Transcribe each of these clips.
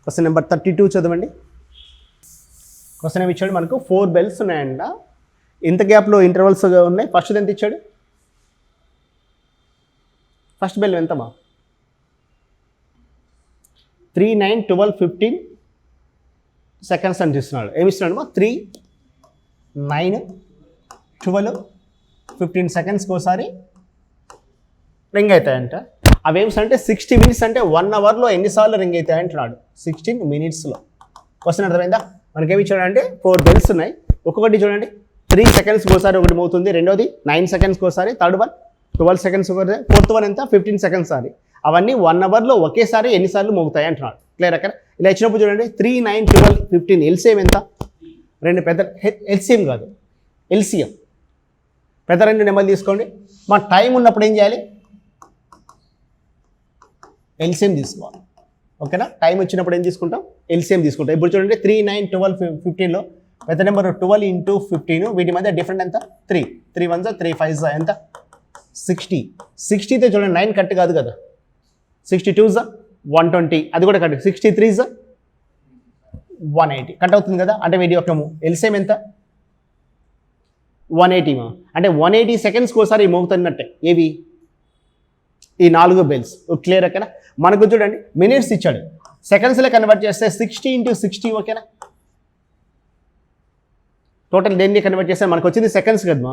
Question number 32 చదవండి. Question ఏమి ఇచ్చాడు మనకు 4 బెల్స్ ఉన్నాయంట. ఇంత గ్యాప్లో ఇంటర్వల్స్ ఉన్నాయి. ఫస్ట్ ఎంత ఇచ్చాడు? First bell ఎంతమా? 3, 9, 12, 15 సెకండ్స్ అని ఇస్తున్నాడు. ఏమి ఇస్తున్నాడు? 3, 9, 12, 15 సెకండ్స్కి ఒకసారి రింగ్ అవుతాయంట. అవేమ్స్ అంటే 60 మినిట్స్ అంటే 1 అవర్లో ఎన్నిసార్లు రింగ్ అవుతాయి అంటున్నాడు. 16 మినిట్స్లో. క్వశ్చన్ అర్థమైందా? మనకేమి ఇచ్చాడంటే 4 బెల్స్ ఉన్నాయి. ఒక్కొక్కటి చూడండి 3 సెకండ్స్కి ఒకసారి ఒకటి మోగుతుంది, రెండోది 9 సెకండ్స్కి ఒకసారి, థర్డ్ వన్ 12 సెకండ్స్ ఒకటి, ఫోర్త్ వన్ ఎంత 15 సెకండ్స్ సారి. అవన్నీ 1 అవర్లో ఒకేసారి ఎన్నిసార్లు మోగుతాయి అంటున్నాడు. క్లియర్ అక్కడ? ఇలా ఇచ్చినప్పుడు చూడండి 3, 9, 12, 15 ఎల్సిఎం ఎంత? రెండు పెద్ద ఎల్సిఎం కాదు ఎల్సిఎం. పెద్ద రెండు నెంబర్లు తీసుకోండి. మా టైం ఉన్నప్పుడు ఏం చేయాలి? ఎల్సిఎం తీసుకోవాలి. ఓకేనా? టైం వచ్చినప్పుడు ఏం తీసుకుంటాం? ఎల్సిఎం తీసుకుంటాం. ఇప్పుడు చూడండి 3, 9, 12, 15లో పెద్ద నెంబర్ 12 × 15, వీటి మధ్య డిఫరెంట్ ఎంత? 3. 3 1 3 5 ఎంత? 60. 60తో చూడండి 9 కట్ కాదు కదా. 62 120, అది కూడా కట్. 63 180 కట్ అవుతుంది కదా. అంటే వీటి యొక్క ఎల్సిఎం ఎంత? 180. అంటే 180 సెకండ్స్కి ఒకసారి మోగుతున్నట్టే ఏవి? ఈ 4 బెల్స్. క్లియర్ అక్కడ? మనకు చూడండి మినిట్స్ ఇచ్చాడు, సెకండ్స్లో కన్వర్ట్ చేస్తే 60 × 60. ఓకేనా? టోటల్ దేన్ని కన్వర్ట్ చేస్తే మనకు వచ్చింది సెకండ్స్ కదమ్మా.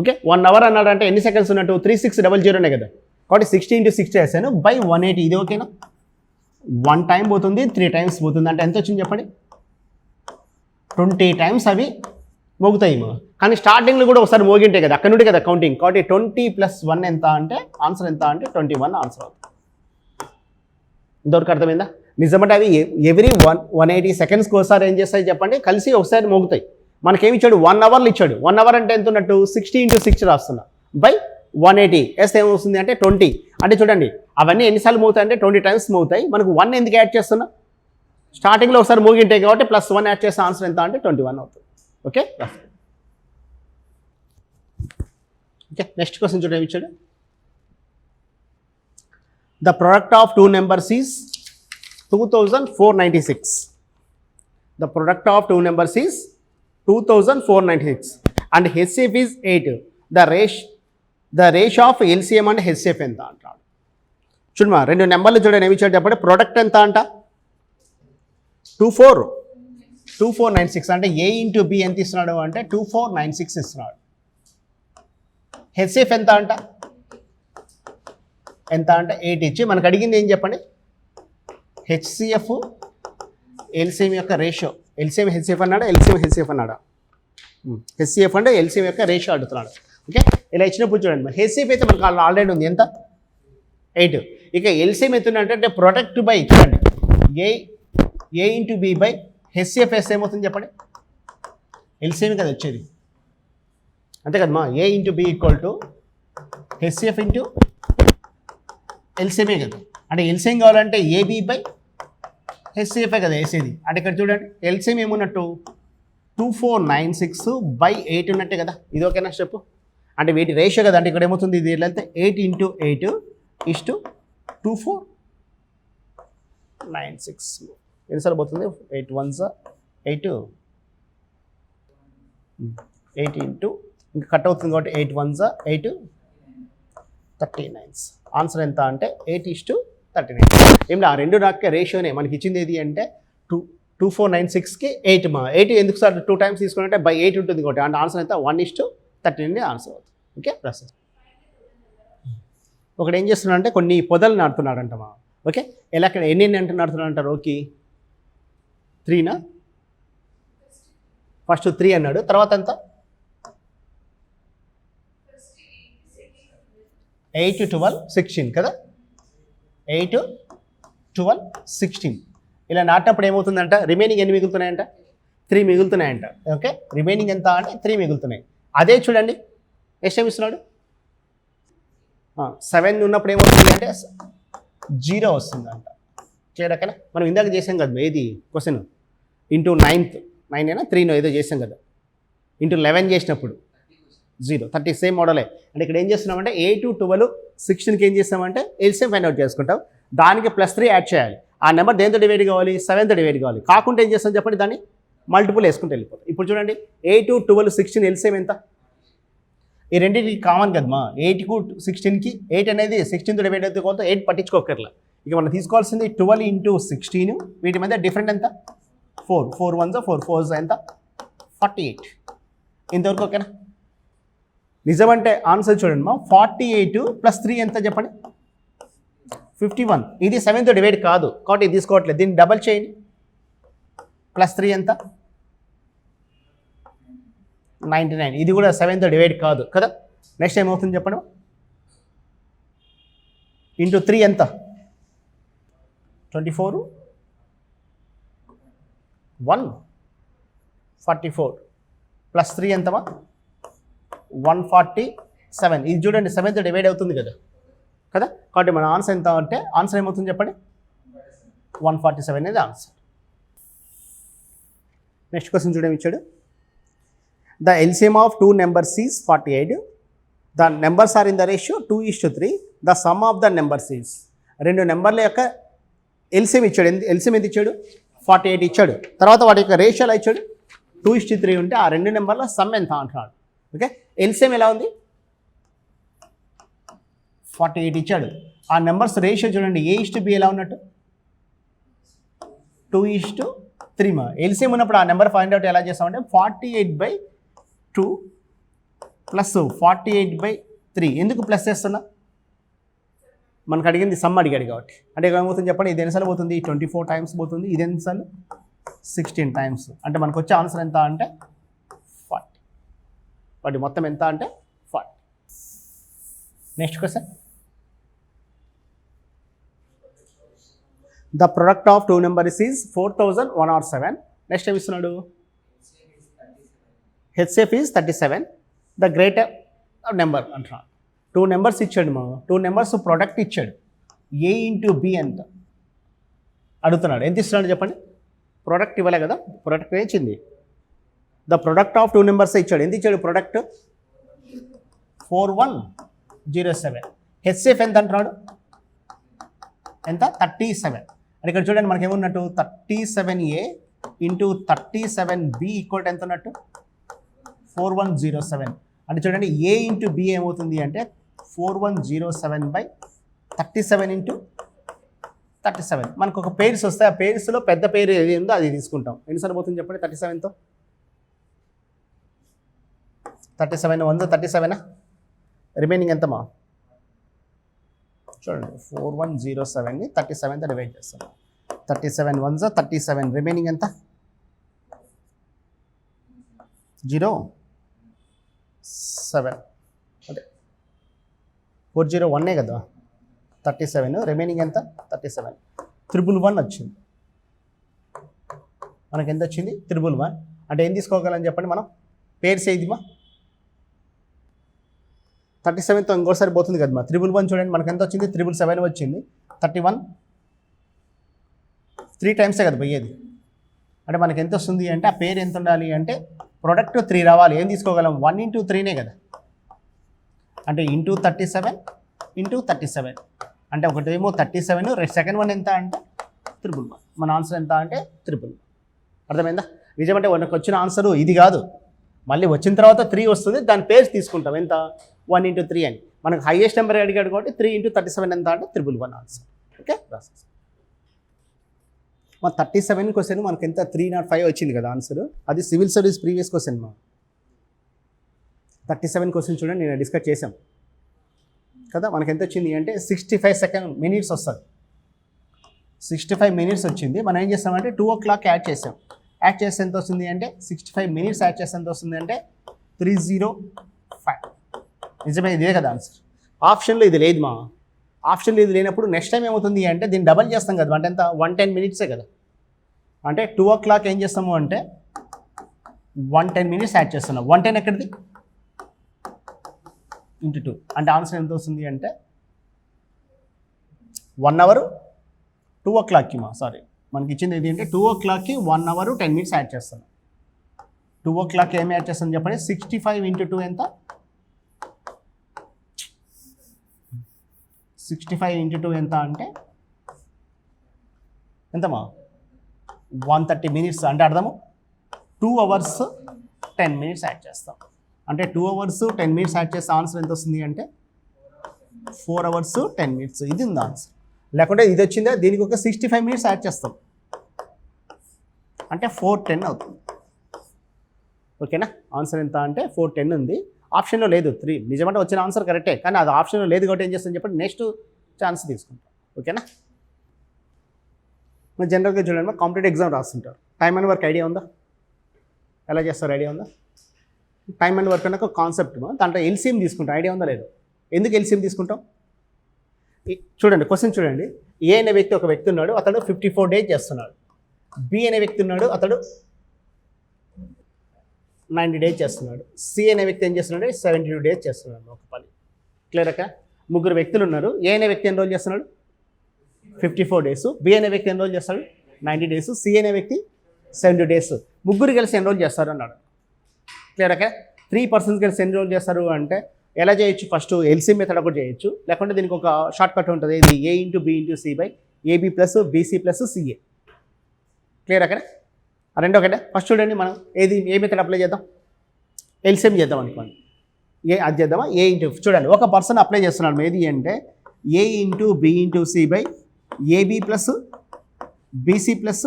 ఓకే, 1 అవర్ అన్నాడు అంటే ఎన్ని సెకండ్స్ ఉన్నట్టు? 3600 కదా. కాబట్టి 60 × 60 చేశాను బై 180. ఇది ఓకేనా? 1 టైం పోతుంది, 3 టైమ్స్ పోతుంది. అంటే ఎంత వచ్చింది చెప్పండి? 20 టైమ్స్ అవి మోగుతాయి. కానీ స్టార్టింగ్లో కూడా ఒకసారి మోగింటాయి కదా, అక్కడ నుండి కదా కౌంటింగ్. కాబట్టి 20 + 1 ఎంత అంటే ఆన్సర్ ఎంత అంటే 21 ఆన్సర్ అవుతుంది. ఇంతవరకు అర్థమైందా? నిజమంటే అవి ఎవ్రీ 180 సెకండ్స్కి ఒకసారి ఏం చేస్తాయి చెప్పండి? కలిసి ఒకసారి మోగుతాయి. మనకేమి ఇచ్చాడు? 1 అవర్లు ఇచ్చాడు. 1 అవర్ అంటే ఎంత ఉన్నట్టు? 60 × 60 రాస్తున్నా బై 180 వేస్తే ఏమవుతుంది అంటే 20. అంటే చూడండి అవన్నీ ఎన్నిసార్లు మోగుతాయి అంటే 20 టైమ్స్ మోగుతాయి. మనకు 1 ఎందుకు యాడ్ చేస్తున్నా? స్టార్టింగ్లో ఒకసారి మోగింటాయి కాబట్టి +1 యాడ్ చేస్తే ఆన్సర్ ఎంత అంటే 21 అవుతుంది. Okay, okay. నెక్స్ట్ క్వశ్చన్ చూడండి. ఇచ్చాడు the product of 2 numbers is 2496. The product of 2 numbers is 2496 and HCF is 8. The ratio of LCM and HCF ఎంత అంటాడు. చూడమా, 2 నెంబర్లు చూడండి. ఏమి ఇచ్చాడు చెప్పండి? ప్రొడక్ట్ ఎంత అంట? 2496. అంటే ఏ × బి ఎంత ఇస్తున్నాడు అంటే 2496 ఇస్తున్నాడు. హెచ్సిఎఫ్ ఎంత అంట? ఎంత అంటే 8 ఇచ్చి మనకు అడిగింది ఏం చెప్పండి? హెచ్సిఎఫ్ ఎల్సిఎం యొక్క రేషియో. ఎల్సిఎం హెచ్సిఎఫ్ అన్నాడా? ఎల్సిఎం హెచ్సిఎఫ్ అన్నాడా? హెచ్సిఎఫ్ అంటే ఎల్సిఎం యొక్క రేషియో అడుగుతున్నాడు. ఓకే, ఇలా ఇచ్చినప్పుడు చూడండి మరి హెచ్సిఎఫ్ అయితే మనకు ఆల్రెడీ ఉంది ఎంత? 8. ఇక ఎల్సిఎం ఎంత అంటే ప్రొడక్ట్ బై చూడండి ఏ × బి బై హెచ్సిఎఫ్ వేస్తే ఏమవుతుంది చెప్పండి? ఎల్సిఎం కదా వచ్చేది, అంతే కదమ్మా. ఏ × బి = హెచ్సిఎఫ్ × ఎల్సిఎమే కదా. అంటే ఎల్సిఎం కావాలంటే ఏబి బై హెచ్సిఎఫే కదా వేసేది. అంటే ఇక్కడ చూడండి ఎల్సిఎం ఏమున్నట్టు 2496 బై 8 ఉన్నట్టే కదా. ఇది ఓకేనా స్టెప్? అంటే వీటి రేషియో కదా. అంటే ఇక్కడ ఏమవుతుంది? ఇది వెళ్తే 8 × 8 = 2496. ఎన్నిసార్లు పోతుంది? 8 1 8 8 ఇంకా కట్ అవుతుంది కాబట్టి 8 1 8 39. ఆన్సర్ ఎంత అంటే 8:39. ఏమిటి ఆ రెండు నాకే రేషియోనే మనకి ఇచ్చింది. ఏది అంటే 2496కి 8. 8 ఎందుకు సార్ 2 టైమ్స్ తీసుకుంటే బై 8 ఉంటుంది కాబట్టి. అంటే ఆన్సర్ ఎంత? 1:39 ఆన్సర్ అవుతుంది. Okay, process. ఒకటి ఏం చేస్తున్నాడంటే కొన్ని పొదలు నాటుతున్నాడంట. ఓకే, ఎలా ఎన్ని నాటుతున్నాడంటారు? ఓకే 3నా? ఫస్ట్ 3 అన్నాడు, తర్వాత ఎంత? 8 12 16 కదా. 8 12 16 ఇలా నాటినప్పుడు ఏమవుతుందంట? రిమైనింగ్ ఎన్ని మిగులుతున్నాయంట? 3 మిగులుతున్నాయంట. ఓకే, రిమైనింగ్ ఎంత అంటే 3 మిగులుతున్నాయి. అదే చూడండి నెక్స్ట్ ఏమి ఇస్తున్నాడు? 7 ఉన్నప్పుడు ఏమవుతుంది అంటే 0 వస్తుందంట. క్లియర్ అక్కడ? మనం ఇందాక చేసాం కదా ఏది క్వశ్చన్ ఇంటూ 9th 9 అయినా 3 ఏదో చేసాం కదా. ఇంటూ 11 చేసినప్పుడు 0 30 సేమ్ మోడలే. అంటే ఇక్కడ ఏం చేస్తున్నామంటే 8 12 16కి ఏం చేస్తామంటే ఎల్సిఎం ఫైండ్ అవుట్ చేసుకుంటాం. దానికి +3 యాడ్ చేయాలి. ఆ నెంబర్ దేంతో డివైడ్ కావాలి 7తో డివైడ్ కావాలి. కాకుంటే ఏం చేస్తాం చెప్పండి, దాన్ని మల్టిపుల్ వేసుకుంటూ వెళ్ళిపోతాం. ఇప్పుడు చూడండి 8, 12, 16 ఎల్సిఎం ఎంత? ఈ రెండింటికి కామన్ కదమ్మా. 8కు 16కి 8 అనేది 16తో డివైడ్ అయితే కొంత 8 పట్టించుకోకర్లా. ఇక మనం తీసుకోవాల్సింది 12 ఇంటూ 16. వీటి మధ్య డిఫరెంట్ ఎంత? 4. 4 1 4 4 ఎంత? 48. ఇంతవరకు ఓకేనా? నిజమంటే ఆన్సర్ చూడండి మా, 48 + 3 ఎంత చెప్పండి? 51. ఇది 7తో డివైడ్ కాదు కాబట్టి ఇది తీసుకోవట్లేదు. దీన్ని డబల్ చేయండి. +3 ఎంత? 99. ఇది కూడా 7తో డివైడ్ కాదు కదా. నెక్స్ట్ ఏమవుతుంది చెప్పండి? ఇంటూ 3 ఎంత? 24 144 +3 ఎంతమా? 147. ఇది చూడండి 7తో డివైడ్ అవుతుంది కదా కదా. కాబట్టి మన ఆన్సర్ ఎంత అంటే ఆన్సర్ ఏమవుతుంది చెప్పండి? 147 అనేది ఆన్సర్. నెక్స్ట్ క్వశ్చన్ చూడడం ఇచ్చాడు. The LCM of 2 numbers is 48. The numbers are in the ratio 2:3. The sum of the numbers is. రెండు నెంబర్ల యొక్క ఎల్సిఎం ఇచ్చాడు. ఎల్సిఎం ఎంత ఇచ్చాడు? 48 ఇచ్చాడు. తర్వాత వాటి యొక్క రేషియో ఎలా ఇచ్చాడు? 2:3 ఉంటే ఆ రెండు నెంబర్ల సమ్ ఎంత అంటున్నాడు. ఓకే, ఎల్సిఎం ఎలా ఉంది? 48 ఇచ్చాడు. ఆ నెంబర్స్ రేషియో చూడండి, A:B ఎలా ఉన్నట్టు? 2:3 మా. ఎల్సిఎం ఉన్నప్పుడు ఆ నెంబర్ ఫైండ్ అవుట్ ఎలా చేస్తామంటే 48/2 + 48/3. ఎందుకు ప్లస్ చేస్తున్నా? మనకు అడిగింది సమ్ అడిగాడు కాబట్టి. అంటే ఏమవుతుంది చెప్పండి? ఇది ఎన్నిసార్లు పోతుంది? 24 టైమ్స్ పోతుంది. ఇది ఎన్నిసార్లు? 16 టైమ్స్. అంటే మనకు వచ్చే ఆన్సర్ ఎంత అంటే 40. వాటి మొత్తం ఎంత అంటే 40. Next question. The product of 2 numbers is 4107. Next ఏమి ఇస్తున్నాడు? HCF is 37. The greater number అంటున్నాడు. 2 numbers ఇచ్చాడు మా. 2 numbers ప్రొడక్ట్ ఇచ్చాడు. A ఇంటూ B ఎంత అడుగుతున్నాడు. ఎంత ఇస్తున్నాడు చెప్పండి? ప్రొడక్ట్ ఇవ్వలే కదా, ప్రొడక్ట్ ఇచ్చింది. ద ప్రొడక్ట్ ఆఫ్ 2 numbers ఇచ్చాడు. ఎంత ఇచ్చాడు ప్రొడక్ట్? 4107. హెచ్సిఎఫ్ ఎంత అంటున్నాడు? ఎంత? 37. అంటే ఇక్కడ చూడండి మనకి ఏమున్నట్టు? 37A ఇంటూ 37B ఈక్వల్ ఎంత ఉన్నట్టు? 4107. అంటే చూడండి A ఇంటూ B ఏమవుతుంది అంటే 4107/37 ఇంటూ 37. మనకు ఒక పేర్స్ వస్తాయి. ఆ పేర్స్లో పెద్ద పేరు ఏది ఉందో అది తీసుకుంటాం. ఎన్నిసార్లు పోతుంది చెప్పండి? 37తో 37 100 37. రిమైనింగ్ ఎంతమా? చూడండి 4107ని 37తో డివైడ్ చేస్తాం. 37 1 37. రిమైనింగ్ ఎంత? 07. అంటే 401 కదా. 37. రిమైనింగ్ ఎంత? 37. 111 వచ్చింది. మనకి ఎంత వచ్చింది? 111. అంటే ఏం తీసుకోగలని చెప్పండి మనం? పేర్స్ ఏదిమా? 37తో ఇంకోసారి పోతుంది కదమ్మా. 111 చూడండి మనకి ఎంత వచ్చింది? 777 వచ్చింది. 31 3 టైమ్సే కదా పోయేది. అంటే మనకి ఎంత వస్తుంది అంటే ఆ పేరు ఎంత ఉండాలి అంటే ప్రొడక్ట్ 3 రావాలి. ఏం తీసుకోగలం? 1 ఇంటూ 3నే కదా. అంటే ఇంటూ 37 ఇంటూ 37. అంటే ఒకటేమో 37, సెకండ్ వన్ ఎంత అంటే 111. మన ఆన్సర్ ఎంత అంటే 111. అర్థమైందా? నిజమంటే మనకు వచ్చిన ఆన్సరు ఇది కాదు, మళ్ళీ వచ్చిన తర్వాత 3 వస్తుంది. దాని పేర్స్ తీసుకుంటాం. ఎంత? 1 ఇంటూ 3 అని. మనకు హైయెస్ట్ నెంబర్ అడిగాడు కాబట్టి 3 ఇంటూ 37 ఎంత అంటే 111 ఆన్సర్. ఓకే, రాసేసి మా 37 క్వశ్చన్ మనకి ఎంత? 305 వచ్చింది కదా ఆన్సర్. అది సివిల్ సర్వీస్ ప్రీవియస్ క్వశ్చన్ మా. 37 క్వశ్చన్ చూడండి నేను డిస్కస్ చేశాం కదా. మనకి ఎంత వచ్చింది అంటే 65 minutes వస్తుంది. 65 minutes వచ్చింది. మనం ఏం చేస్తామంటే 2 o'clock యాడ్ చేసాం. యాడ్ చేస్తే ఎంత వస్తుంది అంటే 65 minutes యాడ్ చేస్తే ఎంత వస్తుంది అంటే 305. నిజమే, ఇదే కదా ఆన్సర్. ఆప్షన్లో ఇది లేదు మా. ఆప్షన్లో ఇది లేనప్పుడు నెక్స్ట్ టైం ఏమవుతుంది అంటే దీన్ని డబల్ చేస్తాం కదా. అంటే ఎంత? 110 minutes కదా. అంటే 2 o'clock ఏం చేస్తాము అంటే 110 minutes యాడ్ చేస్తున్నాం. 110 ఎక్కడిది? ఇంటూ 2. అంటే ఆన్సర్ ఎంత వస్తుంది అంటే 1 hour 2 o'clockకి మా. సారీ, మనకి ఇచ్చింది ఏంటి అంటే 2 o'clockకి 1 hour 10 minutes యాడ్ చేస్తాను. 2 o'clock ఏమి యాడ్ చేస్తాను చెప్పండి? 65 ఇంటూ 2 ఎంత? 65 ఇంటూ 2 ఎంత అంటే ఎంతమ్మా 130 మినిట్స్ అంటే అర్థము 2 hours 10 minutes యాడ్ చేస్తాం. అంటే 2 hours 10 minutes యాడ్ చేస్తే ఆన్సర్ ఎంత వస్తుంది అంటే 4 hours 10 minutes. ఇది ఉంది ఆన్సర్. లేకుంటే ఇది వచ్చిందా దీనికి ఒక 65 minutes యాడ్ చేస్తాం అంటే 410 అవుతుంది. ఓకేనా? ఆన్సర్ ఎంత అంటే 410 ఉంది. ఆప్షన్లో లేదు 3. నిజమంటే వచ్చిన ఆన్సర్ కరెక్టే, కానీ అది ఆప్షన్లో లేదు కాబట్టి ఏం చేస్తాను చెప్పండి నెక్స్ట్ ఛాన్స్ తీసుకుంటాం. ఓకేనా? మరి జనరల్గా చూడండి మరి కాంపిటేటివ్ ఎగ్జామ్ రాస్తుంటారు. టైమ్ అండ్ వర్క్ ఐడియా ఉందా? ఎలా చేస్తారు ఐడియా ఉందా? టైమ్ అండ్ వర్క్ అన్న ఒక కాన్సెప్ట్, దాంట్లో ఎల్సిఎం తీసుకుంటాం. ఐడియా ఉందా లేదు? ఎందుకు ఎల్సిఎం తీసుకుంటాం? చూడండి క్వశ్చన్ చూడండి. ఏ అనే వ్యక్తి ఒక వ్యక్తి ఉన్నాడు, అతడు 54 days చేస్తున్నాడు. బి అనే వ్యక్తి ఉన్నాడు, అతడు 90 days చేస్తున్నాడు. సి అనే వ్యక్తి ఏం చేస్తున్నాడు 72 days చేస్తున్నాడు ఒక పని. క్లియర్ అక్క? ముగ్గురు వ్యక్తులు ఉన్నారు. ఏ అనే వ్యక్తి ఎన్ని రోజులు చేస్తున్నాడు 54 days. బి అనే వ్యక్తి ఎన్ని రోజులు చేస్తాడు 90 days. సి అనే వ్యక్తి 70 days. ముగ్గురు కలిసి ఎన్ని రోజులు చేస్తారు అన్నాడు. క్లియర్ అక్క? 3 persons కలిసి ఎన్ని రోజులు చేస్తారు అంటే ఎలా చేయొచ్చు? ఫస్ట్ ఎల్సీ మెథడ్ ఒకటి చేయొచ్చు, లేకుంటే దీనికి ఒక షార్ట్ కట్ ఉంటుంది. ఇది A into B into C by AB plus BC plus CA. Clear అక్కడ? రెండు ఒకటే. ఫస్ట్ చూడండి మనం ఏ మెథడ్ అప్లై చేద్దాం? ఎల్సిఎం చేద్దాం అనుకోండి. అది చేద్దామా? ఏ ఇంటూ చూడండి ఒక పర్సన్ అప్లై చేస్తున్నాడు ఏది అంటే A into B into C by AB plus BC plus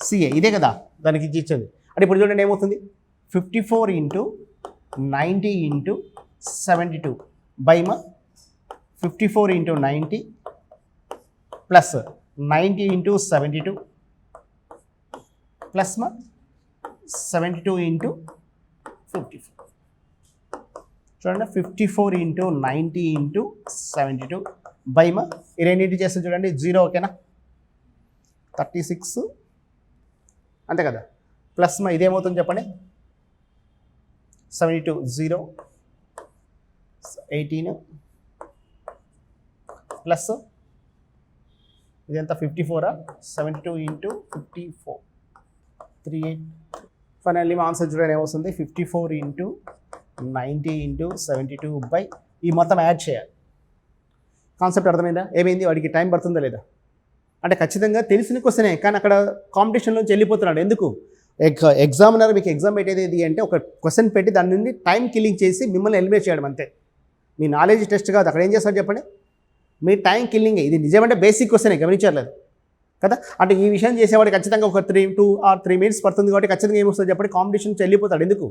CA. ఇదే కదా దానికి ఇచ్చేది. అంటే ఇప్పుడు చూడండి ఏమవుతుంది 54 ఇంటూ 90 ఇంటూ 72 బైమ 54 into 90 plus 90 into 72 plus 72 into 54. చూడండి 54 ఇంటూ 90 ఇంటూ 72 బైమ ఈ రెండింటి చేస్తే చూడండి 0. ఓకేనా? 36 అంతే కదా. ప్లస్ ఇదేమవుతుంది చెప్పండి 72 0 18 ప్లస్ ఇదంతా 54 72 ఇంటూ 54 38. ఫైనల్లీ మా ఆన్సర్ చూడండి ఏమవుతుంది 54 ఇంటూ 90 ఇంటూ 72 బై ఈ మొత్తం యాడ్ చేయాలి. కాన్సెప్ట్ అర్థమైందా? ఏమైంది వాడికి టైం పడుతుందా లేదా? అంటే ఖచ్చితంగా తెలిసిన క్వశ్చనే, కానీ అక్కడ కాంపిటీషన్లోంచి వెళ్ళిపోతున్నాడు. ఎందుకు? ఎగ్జామినర్ మీకు ఎగ్జామ్ పెట్టేది అంటే ఒక క్వశ్చన్ పెట్టి దాని నుండి టైం కిల్లింగ్ చేసి మిమ్మల్ని ఎలిమినేట్ చేయడం అంతే. మీ నాలెడ్జ్ టెస్ట్ కాదు. అక్కడ ఏం చేస్తారు చెప్పండి? మీ టైం కిల్లింగే. ఇది నిజమంటే బేసిక్ క్వశ్చనే, గమనించట్లేదు కదా. అంటే ఈ విషయం చేసేవాడు ఖచ్చితంగా ఒక 2 or 3 minutes పడుతుంది కాబట్టి ఖచ్చితంగా ఏమొస్తుంది చెప్పండి కాంపిటీషన్ నుంచి వెళ్ళిపోతాడు. ఎందుకు?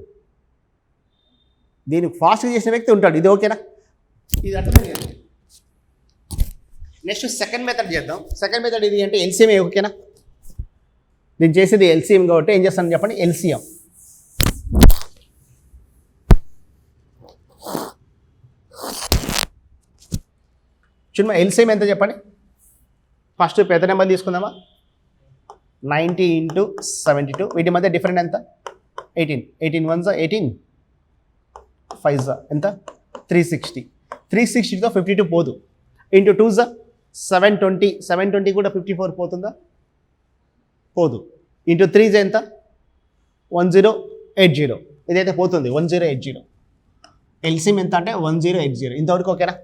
దీన్ని ఫాస్ట్గా చేసిన వ్యక్తి ఉంటాడు. ఇది ఓకేనా? ఇది అర్థమైంది. నెక్స్ట్ సెకండ్ మెథడ్ చేద్దాం. సెకండ్ మెథడ్ ఇది అంటే ఎల్సిఎం. ఓకేనా? నేను చేసేది ఎల్సిఎం కాబట్టి ఏం చేస్తాను చెప్పండి ఎల్సిఎం. చూడమ్మా ఎల్సిఎం ఎంత చెప్పండి. ఫస్ట్ పెద్ద నెంబర్ తీసుకుందామా 90 ఇంటూ 72. వీటి మధ్య డిఫరెంట్ ఎంత 18. 18 1s 18 5s ఎంత 360. 360తో 52 పోదు. Into 2s 720. 720 కూడా 54 పోతుందా? పోదు. ఇంటూ 3s ఎంత 1080. ఇదైతే పోతుంది 1080. ఎల్సిఎం ఎంత అంటే 1080. ఇంతవరకు ఓకేనా?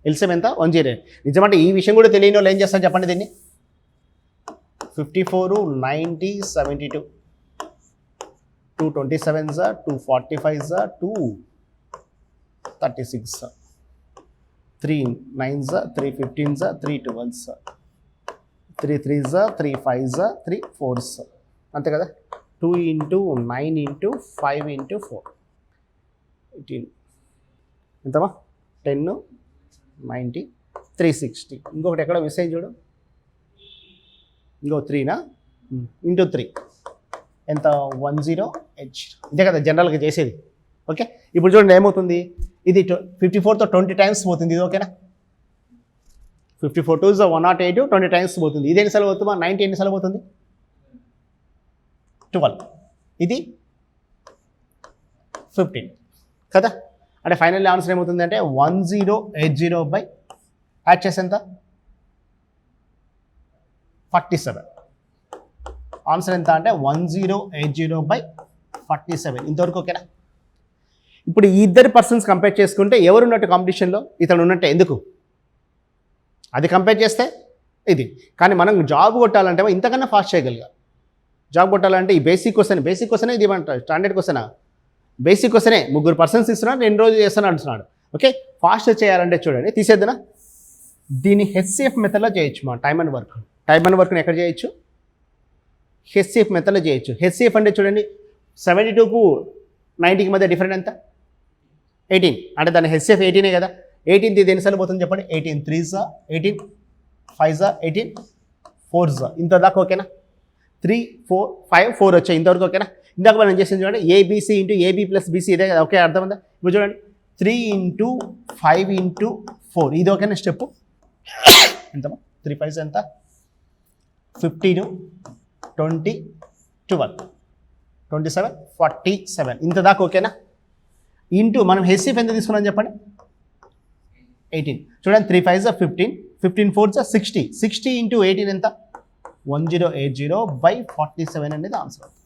ఎల్సిఎం ఎంత 1080. నిజమంటే ఈ విషయం కూడా తెలియని వాళ్ళు ఏం చేస్తారు చెప్పండి దీన్ని 54 90 72 227s 245s 236 3 9s 3 15s 3 12s 3 3s 3 5s 3 4s అంతే కదా. 2 ఇంటూ 9 ఇంటూ 5 ఇంటూ 4 18 ఎంతమా 10 90 360. ఇంకొకటి ఎక్కడ మిస్ అయ్యి చూడు. ఇంకో 3నా ఇంటూ 3 ఎంత 1080. ఇదే కదా జనరల్గా చేసేది. ఓకే ఇప్పుడు చూడండి ఏమవుతుంది ఇది 54తో 20 times పోతుంది. ఇది ఓకేనా? 54 2s 108 20 times పోతుంది. ఇది ఎన్నిసార్లు పోతుందా 90 ఎన్నిసార్లు పోతుంది 12. ఇది 15 కదా. అంటే ఫైనల్ ఆన్సర్ ఏమవుతుంది అంటే 1080 బై యాడ్ చేసి ఎంత 47. ఆన్సర్ ఎంత అంటే 1080 బై 47. ఇంతవరకు ఓకేనా? ఇప్పుడు ఈ ఇద్దరు పర్సన్స్ కంపేర్ చేసుకుంటే ఎవరు ఉన్నట్టు కాంపిటీషన్లో? ఇతను ఉన్నట్టే. ఎందుకు? అది కంపేర్ చేస్తే ఇది. కానీ మనం జాబ్ కొట్టాలంటే ఇంతకన్నా ఫాస్ట్ చేయగలిగాం. జాబ్ కొట్టాలంటే ఈ బేసిక్ క్వశ్చన్ ఇది ఏమంటారు, స్టాండర్డ్ క్వశ్చనా? బేసిక్ క్వశ్చనే. 3 పర్సన్స్ ఇస్తున్నాడు, 2 రోజులు చేస్తాను అంటున్నాడు. ఓకే, ఫాస్ట్ చేయాలంటే చూడండి, తీసేద్దునా, దీన్ని హెచ్సిఎఫ్ మెథడ్లో చేయొచ్చు. మా టైమ్ అండ్ వర్క్ని ఎక్కడ చేయొచ్చు? హెచ్సిఎఫ్ మెథడ్లో చేయొచ్చు. హెచ్సిఎఫ్ అంటే చూడండి, 72కు 90కి మధ్య డిఫరెంట్ ఎంత? 18. అంటే దాని హెచ్సిఎఫ్ 18 కదా. 18 ఇది ఎన్నిసార్లు పోతుంది చెప్పండి? 18 3s 18, 5s 18, 4s. ఇంత దాకా ఓకేనా? 3 4 5 4 వచ్చాయి ఇంతవరకు ఓకేనా? ఇందాక మనం చేసింది చూడండి, ABC into AB plus BC, ఇదే కదా. ఓకే, అర్థమైందా? ఇప్పుడు చూడండి, 3 ఇంటూ 5 ఇంటూ 4, ఇది ఓకేనా స్టెప్? ఎంతమ్మా? 3 5s ఎంత? 15, 20, 12, 27, 47, ఇంత దాకా ఓకేనా? ఇంటూ మనం హెచ్సిఎఫ్ ఎంత తీసుకున్నాం చెప్పండి? 18. చూడండి, 3 5s 15, 15 4s 60, 60 ఇంటూ 18 ఎంత? 1080/47 అనేది ఆన్సర్ అవుతుంది.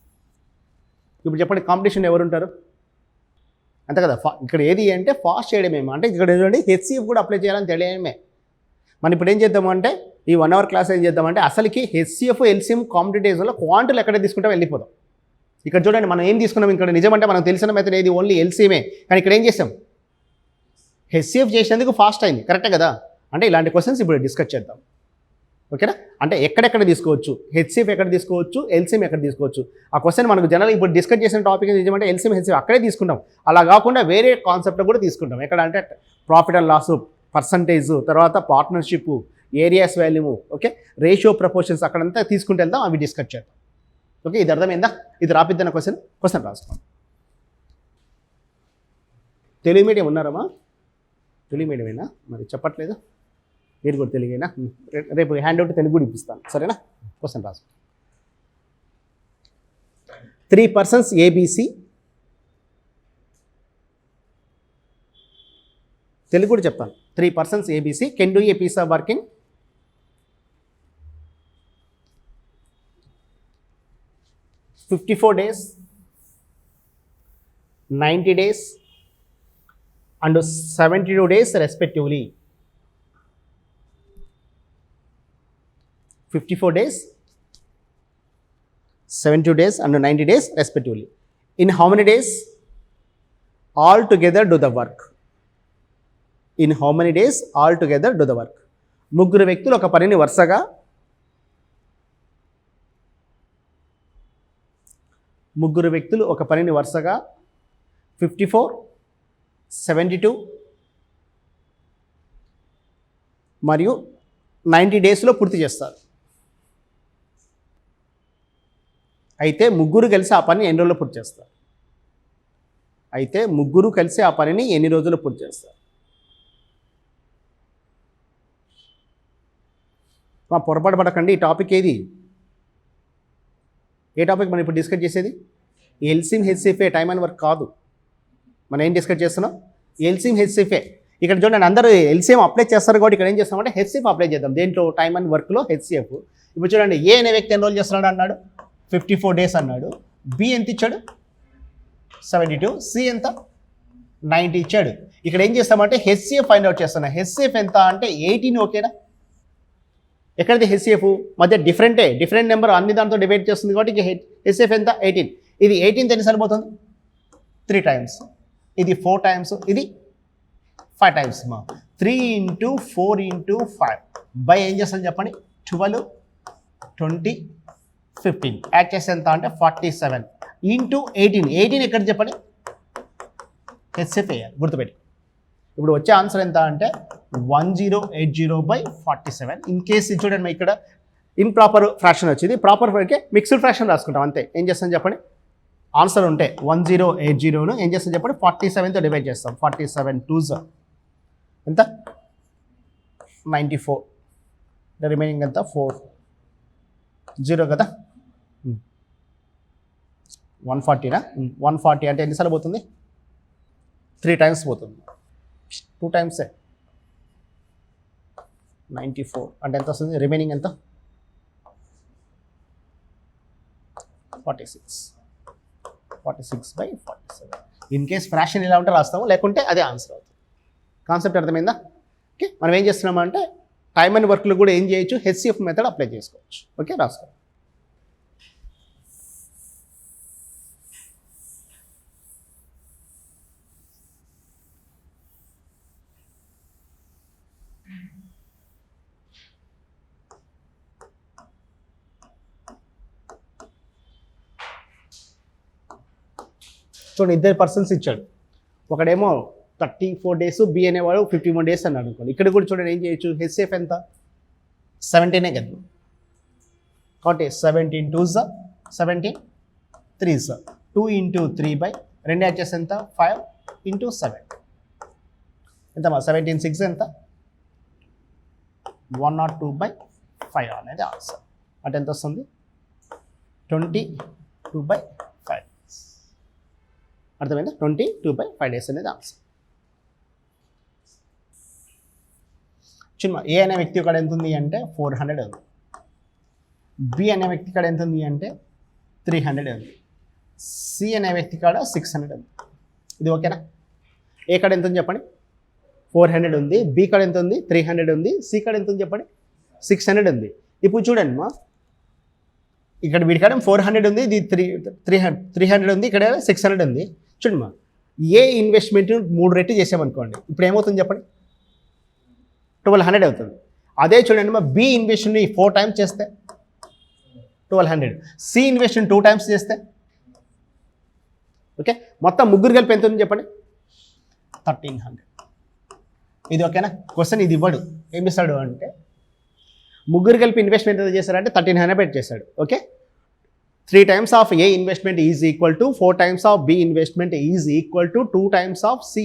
ఇప్పుడు చెప్పండి, కాంపిటీషన్ ఎవరు ఉంటారు? అంతే కదా. ఇక్కడ ఏది అంటే ఫాస్ట్ చేయడమేమో, అంటే ఇక్కడ చూడండి హెచ్సిఎఫ్ కూడా అప్లై చేయాలని తెలియడమే. మనం ఇప్పుడు ఏం చేద్దాము అంటే, ఈ 1 అవర్ క్లాస్ ఏం చేద్దామంటే, అసలుకి హెచ్సిఎఫ్ ఎల్సిఎం కాంపిటేటివ్స్లో క్వాంటిటీలు ఎక్కడ తీసుకుంటాం వెళ్ళిపోదాం. ఇక్కడ చూడండి, మనం ఏం తీసుకున్నాం ఇక్కడ? నిజమంటే మనకు తెలిసిన మెథడ్ ఏది? ఓన్లీ ఎల్సిఎమే. కానీ ఇక్కడ ఏం చేస్తాం? హెచ్సిఎఫ్ చేసేందుకు ఫాస్ట్ అయింది, కరెక్టే కదా. అంటే ఇలాంటి క్వశ్చన్స్ ఇప్పుడు డిస్కస్ చేద్దాం, ఓకేనా? అంటే ఎక్కడెక్కడ తీసుకోవచ్చు, హెచ్సిఎఫ్ ఎక్కడ తీసుకోవచ్చు, ఎల్సిఎం ఎక్కడ తీసుకోవచ్చు. ఆ క్వశ్చన్ మనకు జనరల్ ఇప్పుడు డిస్కస్ చేసిన టాపిక్ నిజమంటే ఎల్సిఎం హెచ్సిఎఫ్ అక్కడే తీసుకుంటాం. అలా కాకుండా వేరే కాన్సెప్ట్ కూడా తీసుకుంటాం. ఎక్కడ అంటే ప్రాఫిట్ అండ్ లాస్, పర్సంటేజ్, తర్వాత partnership, areas volume, okay, ratio proportions, అక్కడంతా తీసుకుంటూ వెళ్దాం, అవి డిస్కస్ చేద్దాం. ఓకే, ఇది అర్థమైందా? ఇది రాపిద్దన్న క్వశ్చన్ రాసుకోండి. తెలుగు మీడియం ఉన్నారమ్మా? తెలుగు మీడియమేనా? మరి చెప్పట్లేదు, మీరు కూడా తెలుగేనా? రేపు హ్యాండ్ అవుట్ తెలుగు కూడా ఇప్పిస్తాను, సరేనా? క్వశ్చన్ రాసుకో. 3 persons ఏబీసీ, తెలుగు కూడా చెప్తాను. 3 persons ABC can do a piece of work in 54 days, 90 days and 72 days respectively. 54 days, 72 days and 90 days respectively. In how many days all together do the work? In how many days all together do the work? ముగ్గురు వ్యక్తులు ఒక పనిని వరుసగా 54, 72 మరియు 90 డేస్లో పూర్తి చేస్తారు. అయితే ముగ్గురు కలిసి ఆ పని ఎన్ని రోజుల్లో పూర్తి చేస్తారు? ఎన్ని రోజుల్లో పూర్తి చేస్తారు? మా పొరపాటు పడకండి. ఈ టాపిక్ ఏది? ఏ టాపిక్ మనం ఇప్పుడు డిస్కస్ చేసేది? ఎల్సిఎం హెచ్సిఎఫ్ఏ, టైమ్ అండ్ వర్క్ కాదు. మనం ఏం డిస్కస్ చేస్తున్నాం? ఎల్సిఎం హెచ్సిఎఫ్ఏ. ఇక్కడ చూడండి, అందరూ ఎల్సిఎం అప్లై చేస్తారు కాబట్టి ఇక్కడ ఏం చేస్తామంటే హెచ్సిఎఫ్ అప్లై చేద్దాం. దేంట్లో? టైమ్ అండ్ వర్క్లో హెచ్సిఎఫ్. ఇప్పుడు చూడండి, ఏ అనే వ్యక్తి ఎన్రోల్ చేస్తున్నాడు అన్నాడు? 54 days అన్నాడు. బి ఎంత ఇచ్చాడు? 72. సి ఎంత? 90 ఇచ్చాడు. ఇక్కడ ఏం చేస్తామంటే హెచ్సిఎఫ్ ఫైండ్ అవుట్ చేస్తున్నా. హెచ్సిఎఫ్ ఎంత అంటే 18, ఓకేనా? ఎక్కడిది హెచ్సిఎఫ్? మధ్య డిఫరెంట్ నెంబర్ అన్ని దాంతో డివైడ్ చేస్తుంది కాబట్టి హెచ్సిఎఫ్ ఎంత? 18. ఇది 18 ఎన్ని సరిపోతుంది? 3 times. ఇది 4 times, ఇది 5 times. 3 into 4 into 5 బై ఏం చేస్తాను చెప్పండి? 12, 20, 15 యాడ్ చేస్తే ఎంత అంటే 47 ఇంటూ 18 ఎక్కడ చెప్పండి? హెచ్సిఎఫ్ వేయాలి, గుర్తుపెట్టి. ఇప్పుడు వచ్చే ఆన్సర్ ఎంత అంటే 1080/47. ఇన్ కేస్ చూడండి, ఇక్కడ ఇంప్రాపర్ ఫ్రాక్షన్ వచ్చింది, ప్రాపర్ మిక్స్డ్ ఫ్రాక్షన్ రాసుకుంటాం అంతే. ఏం చేస్తాం చెప్పండి? ఆన్సర్ ఉంటే 1080ను ఏం చేస్తాం చెప్పండి? 47తో డివైడ్ చేస్తాం. 47 2s ఎంత? 94. రిమైనింగ్ ఎంత? 4 0 కదా. 140నా? 140 అంటే ఎన్నిసార్లు పోతుంది? 3 times పోతుంది. 2 times 94 అంటే ఎంత వస్తుంది? రిమైనింగ్ ఎంత? 46/47. ఇన్ కేస్ ఫ్రాక్షన్ ఇలా ఉంటే రాస్తాము, లేకుంటే అదే ఆన్సర్ అవుతుంది. కాన్సెప్ట్ అర్థమైందా? ఓకే, మనం ఏం చేస్తున్నామంటే టైమ్ అండ్ వర్క్లో కూడా ఏం చేయొచ్చు, హెచ్సిఎఫ్ మెథడ్ అప్లై చేసుకోవచ్చు. ఓకే, రాసుకో. చూడండి, ఇద్దరు పర్సన్స్ ఇచ్చాడు. ఒకడేమో 34 days, బి అనేవాడు 51 days అన్నాడు అనుకోండి. ఇక్కడ కూడా చూడండి ఏం చేయొచ్చు, హెచ్సిఎఫ్ ఎంత 17 కదా. కాబట్టి 17 2s 17 3s 2 × 3 2 యాడ్ చేస్తే ఎంత 5 × 7 ఎంతమ్మా 17 6 ఎంత 102/5 అనేది ఆన్సర్. అంటే ఎంత వస్తుంది 22/5. అర్థమైందా? 22/5 days అనేది ఆన్సర్. చిన్న ఏ అనే వ్యక్తి ఇక్కడ ఎంత ఉంది అంటే 400 ఉంది. బి అనే వ్యక్తి కాడ ఎంత ఉంది అంటే 300 ఉంది. సి అనే వ్యక్తి కాడ 600 ఉంది. ఇది ఓకేనా? ఏ కాడ ఎంత ఉంది చెప్పండి, 400 ఉంది. బి కాడ ఎంత ఉంది, 300 ఉంది. సి కాడ ఎంత ఉంది చెప్పండి, 600 ఉంది. ఇప్పుడు చూడండి మా, ఇక్కడ వీడి కాడ 400 ఉంది, ఇది 300 ఉంది, ఇక్కడ 600 ఉంది. చూడండి మా, ఏ ఇన్వెస్ట్మెంట్ 3 రెట్లు చేసామనుకోండి, ఇప్పుడు ఏమవుతుంది చెప్పండి, 1200 అవుతుంది. అదే చూడండి మా, బి ఇన్వెస్ట్ని 4 times చేస్తే 1200, సి ఇన్వెస్ట్ని 2 times చేస్తే, ఓకే, మొత్తం ముగ్గురు కలిపి ఎంత ఉంది చెప్పండి, 1300. ఇది ఓకేనా? క్వశ్చన్ ఇది ఇవ్వడు, ఏమి ఇస్తాడు అంటే ముగ్గురు కలిపి ఇన్వెస్ట్మెంట్ ఎంత చేశారంటే 1300 పెట్టి చేశాడు. Okay, 3 times of A investment is equal to 4 times of B investment is equal to 2 times of C.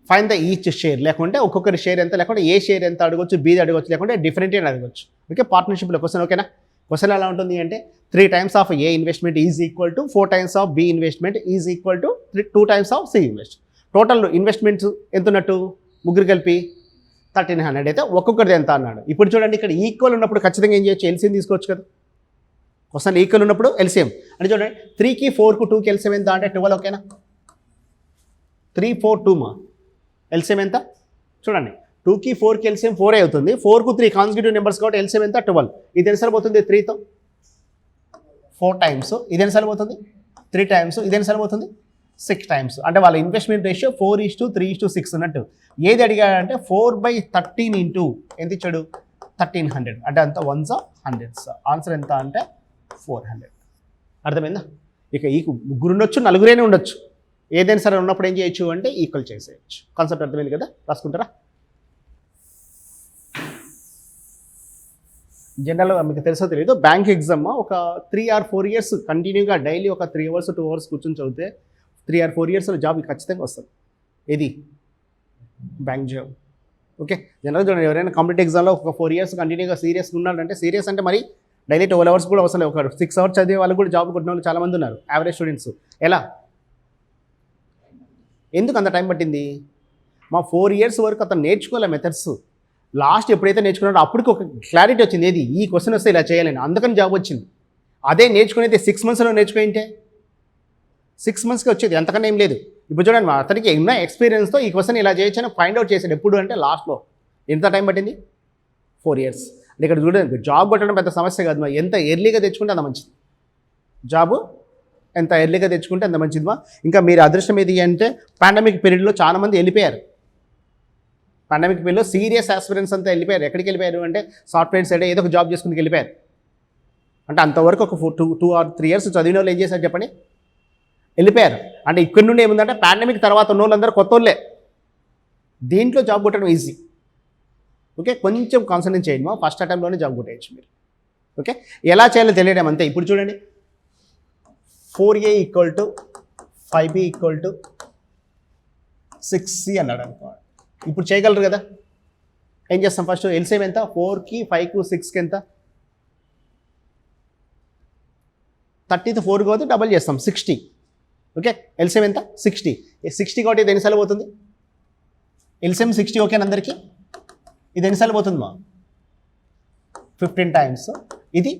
Fine the each share, లేకుంటే ఒక్కొక్కరి షేర్ ఎంత, లేకుంటే ఏ షేర్ ఎంత అడగొచ్చు, బీది అడగొచ్చు, లేకుంటే డిఫరెంట్ అడగొచ్చు. ఓకే, పార్ట్నర్షిప్లో క్వశ్చన్. ఓకేనా? క్వశ్చన్ ఎలా ఉంటుంది అంటే 3 times of A investment is equal to 4 times of B investment is equal to 2 times of C invest. Total investments ఎంత ఉన్నట్టు ముగ్గురు కలిపి 1300 అయితే ఒక్కొక్కరిది ఎంత అన్నాడు. ఇప్పుడు చూడండి, ఇక్కడ ఈక్వల్ ఉన్నప్పుడు ఖచ్చితంగా ఏం చేయొచ్చు, ఎల్సిఎం తీసుకోవచ్చు కదా. క్వశ్చన్ ఈక్వల్ ఉన్నప్పుడు ఎల్సిఎం అంటే చూడండి, 3కి 4కు 2కి ఎల్సిఎం ఎంత అంటే 12. ఓకేనా? 3 4 2 మా ఎల్సిఎం ఎంత చూడండి, 2కి 4కి ఎల్సిఎం 4 అవుతుంది. 4కు 3 కాన్సిక్యూటివ్ నెంబర్స్ కాబట్టి ఎల్సిఎం ఎంత 12. ఇది ఎన్ని సార్లు పోతుంది 3తో 4 times. ఇది ఎన్ని సార్లు పోతుంది 3 times. ఇది ఎన్ని సార్లు పోతుంది 6 times. అంటే వాళ్ళ ఇన్వెస్ట్మెంట్ రేషియో 4:3:6 ఉన్నట్టు. ఏది అడిగాడంటే 4/13 ఇంటూ ఎంత ఇచ్చాడు 1300. అంటే అంత 1s 100s. ఆన్సర్ ఎంత అంటే 400. అర్థమైందా? ఇక ఈ ముగ్గురు ఉండొచ్చు, నలుగురైనా ఉండొచ్చు. ఏదైనా సరే ఉన్నప్పుడు ఏం చేయొచ్చు అంటే ఈక్వల్ చేసేయచ్చు. కాన్సెప్ట్ అర్థమైంది కదా? రాసుకుంటారా? జనరల్గా మీకు తెలుసో తెలియదు, బ్యాంక్ ఎగ్జామ్ ఒక 3 or 4 years కంటిన్యూగా డైలీ ఒక 3 hours 2 hours కూర్చొని చదివితే 3 or 4 yearsలో జాబ్ ఖచ్చితంగా వస్తుంది. ఇది బ్యాంక్ జాబ్. ఓకే, జనరల్గా చూడండి, ఎవరైనా కాంపిటేటివ్ ఎగ్జామ్లో ఒక 4 years కంటిన్యూగా సీరియస్గా ఉన్నాడంటే, సీరియస్ అంటే మరి డైలీ 12 hours కూడా అవసరం లేదు, ఒక 6 hours చదివే వాళ్ళు కూడా జాబ్ కొట్టిన వాళ్ళు చాలామంది ఉన్నారు, యావరేజ్ స్టూడెంట్స్. ఎలా, ఎందుకు అంత టైం పట్టింది? మా 4 years వరకు అతను నేర్చుకోలే మెథడ్స్. లాస్ట్ ఎప్పుడైతే నేర్చుకున్నాడో అప్పటికి ఒక క్లారిటీ వచ్చింది, ఏది ఈ క్వశ్చన్ వస్తే ఇలా చేయాలని, అందుకని జాబ్ వచ్చింది. అదే నేర్చుకునేది 6 monthsలో నేర్చుకుంటే 6 monthsకి వచ్చేది, అంతకన్నా ఏం లేదు. ఇప్పుడు చూడండి, అతనికి ఉన్న ఎక్స్పీరియన్స్తో ఈ క్వశ్చన్ ఇలా చేయొచ్చని ఫైండ్ అవుట్ చేశాడు. ఎప్పుడు అంటే లాస్ట్లో. ఎంత టైం పట్టింది? 4 years. అంటే ఇక్కడ చూడండి, జాబ్ కొట్టడం పెద్ద సమస్య కాదు మా, ఎంత ఎర్లీగా తెచ్చుకుంటే అంత మంచిది. జాబు ఎంత ఎర్లీగా తెచ్చుకుంటే అంత మంచిది మా. ఇంకా మీరు అదృష్టం ఏది అంటే పాండమిక్ పీరియడ్లో చాలామంది వెళ్ళిపోయారు. పాండమిక్ పీరియడ్లో సీరియస్ ఆస్పిరెంట్స్ అంతా వెళ్ళిపోయారు. ఎక్కడికి వెళ్ళిపోయారు అంటే సాఫ్ట్వేర్ సైడ్ ఏదో ఒక జాబ్ చేసుకుని వెళ్ళిపోయారు. అంటే అంతవరకు ఒక 2 or 3 years చదివిన వాళ్ళు ఏం చేశారు చెప్పండి, వెళ్ళిపోయారు. అంటే ఇక్కడ నుండి ఏముందంటే పాండమిక్ తర్వాత ఉన్న వాళ్ళందరూ కొత్త వాళ్ళే. దీంట్లో జాబ్ కొట్టడం ఈజీ. ఓకే, కొంచెం కాన్సన్ట్రేట్ చేయండి మా, ఫస్ట్ అటెంప్ట్లోనే జాబ్ కొట్టేయచ్చు మీరు. ఓకే, ఎలా చేయాలో తెలియడం అంతే. ఇప్పుడు చూడండి, 4A = 5B = 6C అన్నాడు అనుకో. ఇప్పుడు చేయగలరు కదా? ఏం చేస్తాం, ఫస్ట్ ఎల్సిఎం ఎంత, 4కి 5కు 6కి ఎంత, 30తో 4 పోతే డబల్ చేస్తాం 60. ఓకే, ఎల్సిఎం ఎంత 60. 60 కాబట్టి ఇది ఎన్నిసార్లు పోతుంది, ఎల్సిఎం 60. ఓకే అందరికీ, ఇది ఎన్నిసార్లు పోతుంది మా 15 times, ఇది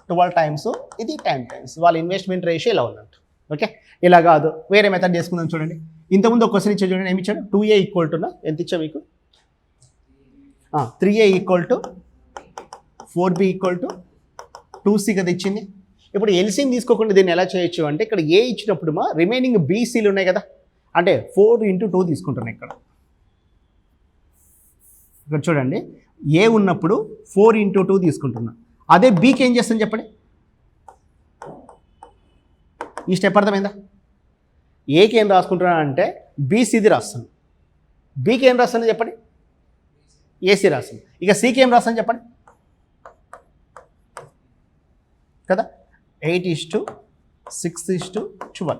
12 times, ఇది 10 times. వాళ్ళ ఇన్వెస్ట్మెంట్ రేషియో ఇలా ఉన్నట్టు. ఓకే, ఇలా కాదు, వేరే మెథడ్ చేసుకుందాం. చూడండి, ఇంతకుముందు ఒక క్వశ్చన్ ఇచ్చా చూడండి, ఏమి ఇచ్చాడు, 2A = ఎంత ఇచ్చా మీకు, 3a equal to 4b equal to 2c కదా ఇచ్చింది. ఇప్పుడు ఎల్సిఎం తీసుకోకుండా దీన్ని ఎలా చేయొచ్చు అంటే ఇక్కడ ఏ ఇచ్చినప్పుడు మా రిమైనింగ్ బీసీలు ఉన్నాయి కదా, అంటే 4 × 2 తీసుకుంటున్నాయి ఇక్కడ చూడండి. ఏ ఉన్నప్పుడు 4 × 2 తీసుకుంటున్నా. అదే బీకి ఏం చేస్తాను చెప్పండి, ఈ స్టెప్ అర్థమైందా? ఏకి ఏం రాసుకుంటున్నా అంటే బీసీది రాస్తాను, బీకి ఏం రాస్తాను చెప్పండి, ఏసీ రాస్తాను. ఇక సికి ఏం రాస్తాను చెప్పండి కదా. 8:6:12,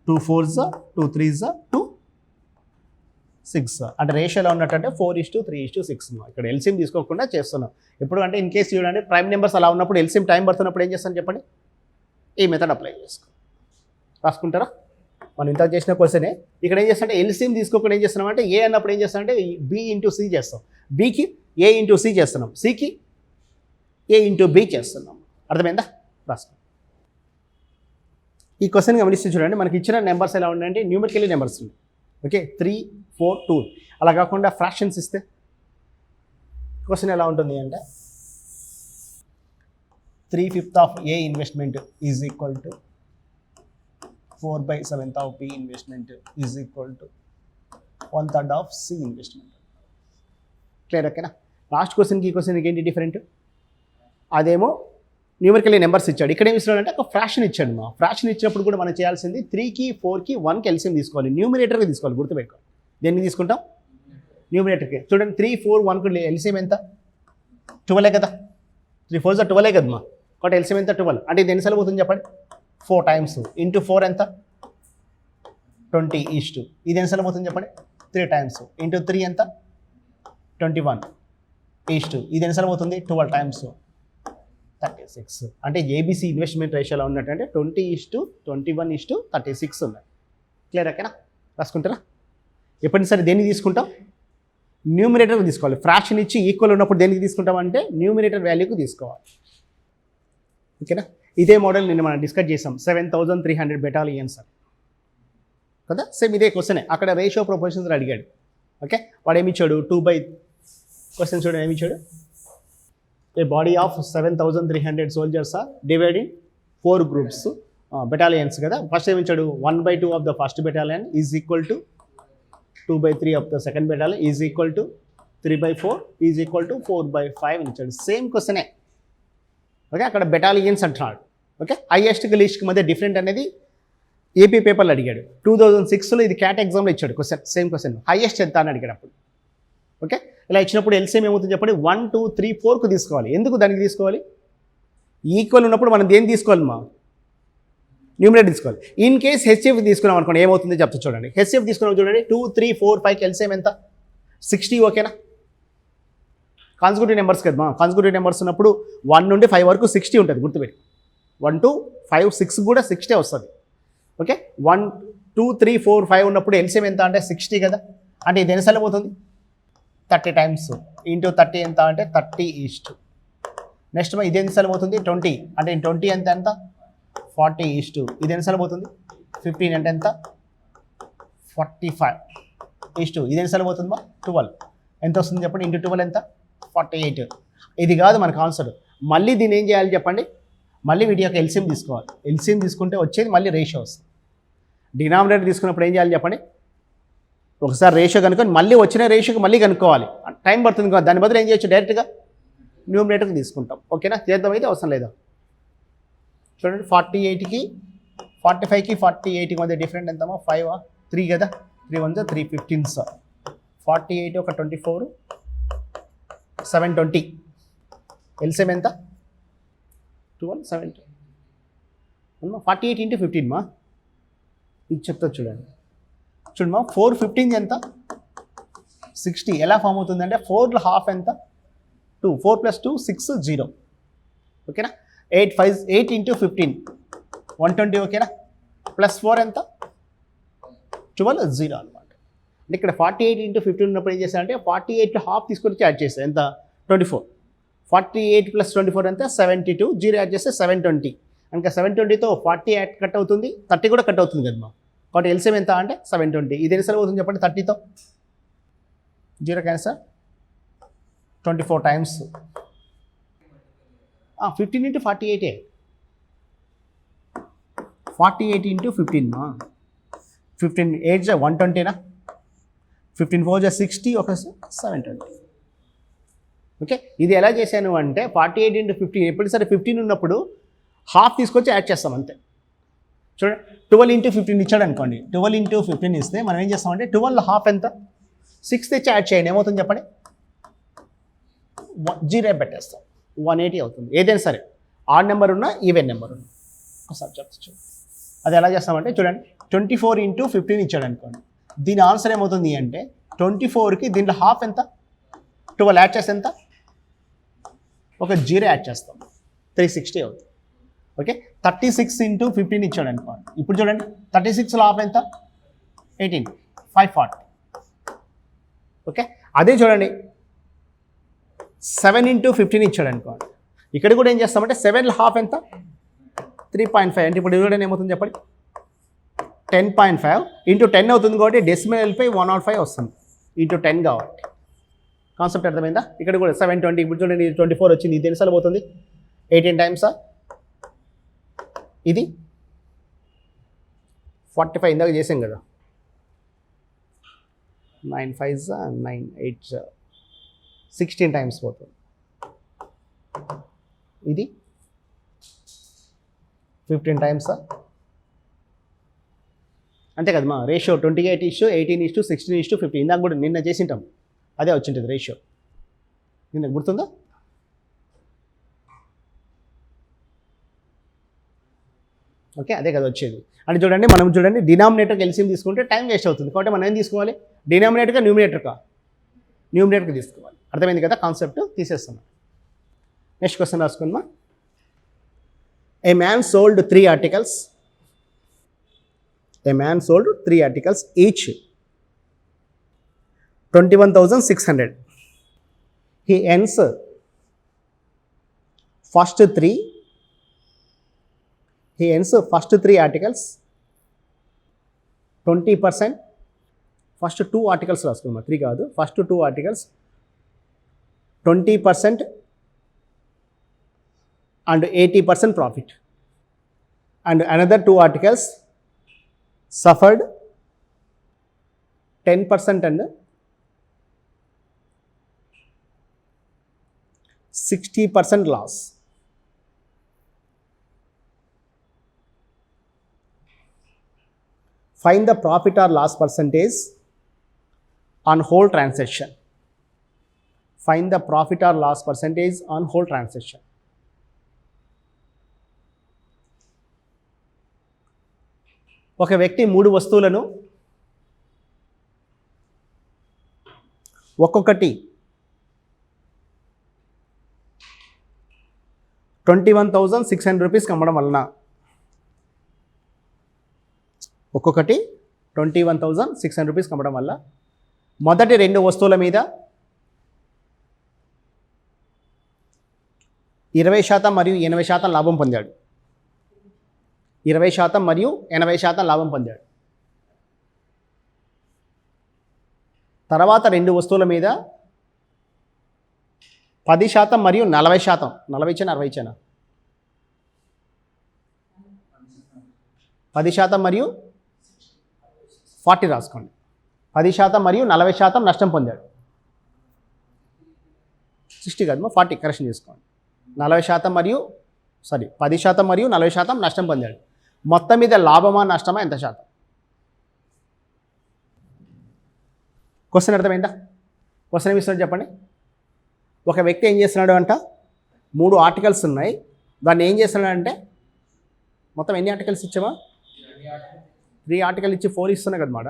2 4s 2 3s 2 6 అంటే రేషియోలో ఉన్నట్టంటే 4:3:6. ఇక్కడ ఎల్సిఎం తీసుకోకుండా చేస్తున్నాం. ఎప్పుడు అంటే ఇన్ కేసు చూడండి ప్రైమ్ నెంబర్స్ అలా ఉన్నప్పుడు ఎల్సిఎం టైం పడుతున్నప్పుడు ఏం చేస్తాను చెప్పండి, ఈ మెథడ్ అప్లై చేసుకో. రాసుకుంటారా? మనం ఇంత చేసిన క్వశ్చనే. ఇక్కడ ఏం చేస్తామంటే ఎల్సిఎం తీసుకోకుండా ఏం చేస్తున్నాం అంటే ఏ అన్నప్పుడు ఏం చేస్తామంటే బి ఇంటూ సి చేస్తాం, బికి ఏ ఇంటూ సి చేస్తున్నాం, సికి ఏ ఇంటూ బి చేస్తున్నాం. అర్థమైందా? రాసుకో. ఈ క్వశ్చన్ గమనిస్తే చూడండి, మనకి ఇచ్చిన నెంబర్స్ ఎలా ఉన్నాయంటే న్యూమరికల్లీ నెంబర్స్ ఉన్నాయి. ఓకే, 3 4 2 అలా కాకుండా ఫ్రాక్షన్స్ ఇస్తే క్వశ్చన్ ఎలా ఉంటుంది అంటే 3/5 of A investment is equal to 4/7 of B investment is equal to 1/3 of C investment. Clear? ఓకేనా? లాస్ట్ క్వశ్చన్కి ఈ క్వశ్చన్కి ఏంటి డిఫరెంట్? అదేమో న్యూమరికల్లీ నెంబర్స్ ఇచ్చాడు, ఇక్కడ ఏమి ఇస్తున్నాడు అంటే ఒక ఫ్రాక్షన్ ఇచ్చాడు. మా ఫ్రాక్షన్ ఇచ్చినప్పుడు కూడా మనం చేయాల్సింది 3కి 4కి 1కి ఎల్సిఎం తీసుకోవాలి, న్యూమినేటర్కి తీసుకోవాలి. గుర్తుపెట్టుకోవాలి. దేన్ని తీసుకుంటాం? న్యూమినేటర్కి. చూడండి 3 4 1కు ఎల్సిఎం ఎంత? 12 కదా. 3 4s 12 కదమ్మా. కాబట్టి ఎల్సిఎం ఎంత? 12. అంటే ఇది ఎన్నిసార్లు పోతుంది చెప్పండి? 4 టైమ్స్. ఇంటూ 4 ఎంత? 20 ఈస్ట్. ఇది ఎన్నిసార్లు పోతుంది చెప్పండి? 3 టైమ్స్. ఇంటూ 3 ఎంత? 21 ఈస్ట్. ఇది ఎన్నిసార్లు పోతుంది? 12 టైమ్స్. 36. అంటే ఏబీసీ ఇన్వెస్ట్మెంట్ రేషియోలో ఉన్నట్టంటే 20:21:36 ఉన్నాయి. క్లియర్? ఓకేనా? రాసుకుంటారా? ఎప్పటి సరే దేనికి తీసుకుంటాం? న్యూమినేటర్ తీసుకోవాలి. ఫ్రాక్షన్ ఇచ్చి ఈక్వల్ ఉన్నప్పుడు దేనికి తీసుకుంటాం అంటే న్యూమినేటర్ వాల్యూకి తీసుకోవాలి. ఓకేనా? ఇదే మోడల్ నిన్న మనం డిస్కస్ చేసాం, 7300 బెటాలియన్స్ అని కదా. సేమ్ ఇదే క్వశ్చనే, అక్కడ రేషియో ప్రొపోర్షన్స్ అడిగాడు. ఓకే, వాడు ఏమి ఇచ్చాడు? 2/, క్వశ్చన్ చూడండి ఏమి ఇచ్చాడు, a body of 7300 soldiers are divided in 4 groups, battalions కదా. ఫస్ట్ ఏమి ఇచ్చాడు? 1/2 of the first battalion is equal to 2/3 of the second battalion is equal to 3/4 is equal to 4/5 ఇచ్చాడు. సేమ్ క్వశ్చనే. ఓకే, అక్కడ బెటాలియన్స్ అంటున్నాడు. ఓకే, హైయెస్ట్కి లీస్ట్కి మధ్య different అనేది AP పేపర్లో అడిగాడు. 2006లో ఇది క్యాట్ ఎగ్జామ్లో ఇచ్చాడు క్వశ్చన్, సేమ్ క్వశ్చన్. హైయెస్ట్ ఎంత అని అడిగాడు అప్పుడు. ఓకే, ఇలా ఇచ్చినప్పుడు ఎల్సిఎం ఏమవుతుంది చెప్పండి? 1 2 3 4కు తీసుకోవాలి. ఎందుకు దానికి తీసుకోవాలి? ఈక్వల్ ఉన్నప్పుడు మనం దేన్ని తీసుకోవాలి? మా న్యూమినేటర్ తీసుకోవాలి. ఇన్ కేస్ హెచ్ఎఫ్ తీసుకున్నాం అనుకోండి ఏమవుతుందో చెప్తా చూడండి. హెచ్ఎఫ్ తీసుకున్నాం చూడండి, 2 3 4 5కి ఎల్సిఎం ఎంత? 60. ఓకేనా? కాన్సిక్యూటివ్ నెంబర్స్ కదా. కాన్సిక్యూటివ్ నెంబర్స్ ఉన్నప్పుడు 1 నుండి 5 వరకు 60 ఉంటుంది. గుర్తుపెట్టి 1 2 5 6 కూడా 60 వస్తుంది. ఓకే, 1 2 3 4 5 ఉన్నప్పుడు ఎల్సిఎం ఎంత అంటే 60 కదా. అంటే ఇది ఎన్నిసార్లు పోతుంది? 30 టైమ్స్. ఇంటూ 30 ఎంత అంటే 30 ఈస్ట్. నెక్స్ట్ ఇది ఎన్నిసార్లు పోతుంది? 20. అంటే 20 ఎంత? 40 ఈస్ట్. ఇది ఎన్నిసార్లు పోతుంది? 15 అంటే ఎంత? 45 ఈస్ట్. ఇది ఎన్నిసార్లు పోతుంది? 12. ఎంత వస్తుంది చెప్పండి? ఇంటూ 12 ఎంత? 48. ఇది కాదు మనకు ఆన్సర్. మళ్ళీ దీన్ని ఏం చేయాలి చెప్పండి? మళ్ళీ వీటి యొక్క ఎల్సిఎం తీసుకోవాలి. ఎల్సిఎం తీసుకుంటే వచ్చేది మళ్ళీ రేషియో వస్తుంది. డినామినేటర్ తీసుకున్నప్పుడు ఏం చేయాలి చెప్పండి? ఒకసారి రేషియో కనుక్కొని మళ్ళీ వచ్చిన రేషియోకి మళ్ళీ కనుక్కోవాలి. టైం పడుతుంది కదా. దాని బదులు ఏం చేయొచ్చు? డైరెక్ట్గా న్యూమినేటర్కి తీసుకుంటాం. ఓకేనా? చేద్దాం అయితే అవసరం లేదా? చూడండి 48కి 45కి 48కి మధ్య డిఫరెంట్ ఎంతమో? 5 3 కదా. 3 1 3 15 48 ఒక 24 720. ఎల్సిఎం ఎంత? 12 7 48 × 15 మా. ఇది చెప్తా చూడండి. చూడమ్మా 4 15 ఎంత? 60. ఎలా ఫామ్ అవుతుందంటే 4లో హాఫ్ ఎంత? 2. 4 + 2 6 0. ఓకేనా? 8 × 15 120. ఓకేనా? +4 ఎంత? 12 0 అనమాట. అంటే ఇక్కడ 48 × 15 ఉన్నప్పుడు ఏం చేశారంటే 48లో హాఫ్ తీసుకొని యాడ్ చేస్తారు. ఎంత? 24. 48 + 24 ఎంత? 72. 0 యాడ్ చేస్తే 720. ఇంకా 720తో 40 కట్ అవుతుంది, 30 కూడా కట్ అవుతుంది కదమ్మా. కాబట్టి ఎల్సిఎం ఎంత అంటే 720. ఇది ఎన్నిసార్లు అవుతుంది చెప్పండి? 30తో 0 క్యాన్సర్ 24 times 15 into 48 48 into 15 15 8 120 నా 15 4 60 ఒక 720. ఓకే, ఇది ఎలా చేశాను అంటే 48 into 15 ఎప్పుడు సరే 15 ఉన్నప్పుడు హాఫ్ తీసుకొచ్చి యాడ్ చేస్తాం అంతే. చూడండి 12 into 15 ఇచ్చాడు అనుకోండి, 12 into 15 ఇస్తే మనం ఏం చేస్తామంటే 12 హాఫ్ ఎంత 6 తెచ్చి యాడ్ చేయండి, ఏమవుతుంది చెప్పండి, 0 పెట్టేస్తాం, 180 అవుతుంది. ఏదైనా సరే ఆడ్ నెంబర్ ఉన్నా ఈవెన్ నెంబర్ ఉన్నా ఒకసారి చెప్పచ్చు. అది ఎలా చేస్తామంటే చూడండి 24 into 15 ఇచ్చాడు అనుకోండి, దీని ఆన్సర్ ఏమవుతుంది అంటే 24కి దీంట్లో హాఫ్ ఎంత 12 యాడ్ చేస్తే ఎంత ఒక 0 యాడ్ చేస్తాం 360 అవుతుంది. ఓకే, 36 into 15 ఇచ్చాడు అనుకోండి, ఇప్పుడు చూడండి 36లో హాఫ్ ఎంత 18 540. ఓకే, అదే చూడండి 7 into 15 ఇచ్చాడు అనుకోండి, ఇక్కడ కూడా ఏం చేస్తామంటే 7లో హాఫ్ ఎంత 3.5 అంటే ఇప్పుడు ఇవ్వడం ఏమవుతుంది చెప్పండి 10.5 ఇంటూ 10 అవుతుంది కాబట్టి డెసిమల్ వెళ్ళిపోయి 105 వస్తుంది ఇంటూ 10 కాబట్టి. కాన్సెప్ట్ అర్థమైందా? ఇక్కడ కూడా 720 ఇప్పుడు చూడండి 24 వచ్చింది, ఇది ఎన్నిసార్లు పోతుంది 18 టైమ్సా, ఇది 45 ఇందాక చేసాం కదా 9 5 9 8 16 టైమ్స్ పోతుంది, ఇది 15 టైమ్సా, అంతే కదా మా రేషియో 28:18:16:15 ఇందాక కూడా నిన్న చేసింటాం, అదే వచ్చింటుంది రేషియో, నిన్న గుర్తుందా? ఓకే, అదే కదా వచ్చేది. అంటే చూడండి మనం చూడండి డినామినేటర్కి ఎల్సిఎం తీసుకుంటే టైం వేస్ట్ అవుతుంది కాబట్టి మనం ఏం తీసుకోవాలి, డినామినేటర్గా న్యూమినేటర్కి తీసుకోవాలి. అర్థమైంది కదా కాన్సెప్ట్, తీసేస్తున్నాం. నెక్స్ట్ క్వశ్చన్ రాసుకుందామా. A man sold 3 articles. A man sold 3 articles, each 21,600. He earns first 3 articles 20%. First 2 articles రాసుకున్నాం, 3 కాదు, first 2 articles 20% and 80% profit, and another 2 articles suffered 10% and 60% loss. Find the profit or loss percentage on whole transaction. Find the profit or loss percentage on whole transaction. ఒక వ్యక్తి 3 వస్తువులను ఒక్కొక్కటి 21,600 రూపీస్కి అమ్మడం వలన, ఒక్కొక్కటి 21,600 రూపీస్కి అమ్మడం వల్ల మొదటి 2 వస్తువుల మీద 20% మరియు 80% లాభం పొందాడు. 20% మరియు 80% లాభం పొందాడు. తర్వాత 2 వస్తువుల మీద 10% మరియు 40%, 40 ఇచ్చాను 60 ఇచ్చాను, 10% మరియు 40 రాసుకోండి, 10% మరియు 40% నష్టం పొందాడు. 60 కాదు 40 కరెక్షన్ చేసుకోండి, 40% మరియు 10% మరియు 40% నష్టం పొందాడు. మొత్తం మీద లాభమా నష్టమా ఎంత శాతం? క్వశ్చన్ అర్థమైందా? క్వశ్చన్ ఏమి ఇస్తున్నాడు చెప్పండి. ఒక వ్యక్తి ఏం చేస్తున్నాడు అంట, 3 ఆర్టికల్స్ ఉన్నాయి, దాన్ని ఏం చేస్తున్నాడంటే మొత్తం ఎన్ని ఆర్టికల్స్ ఇచ్చామా, 3 ఆర్టికల్ ఇచ్చి 4 ఇస్తున్నా కదా మాట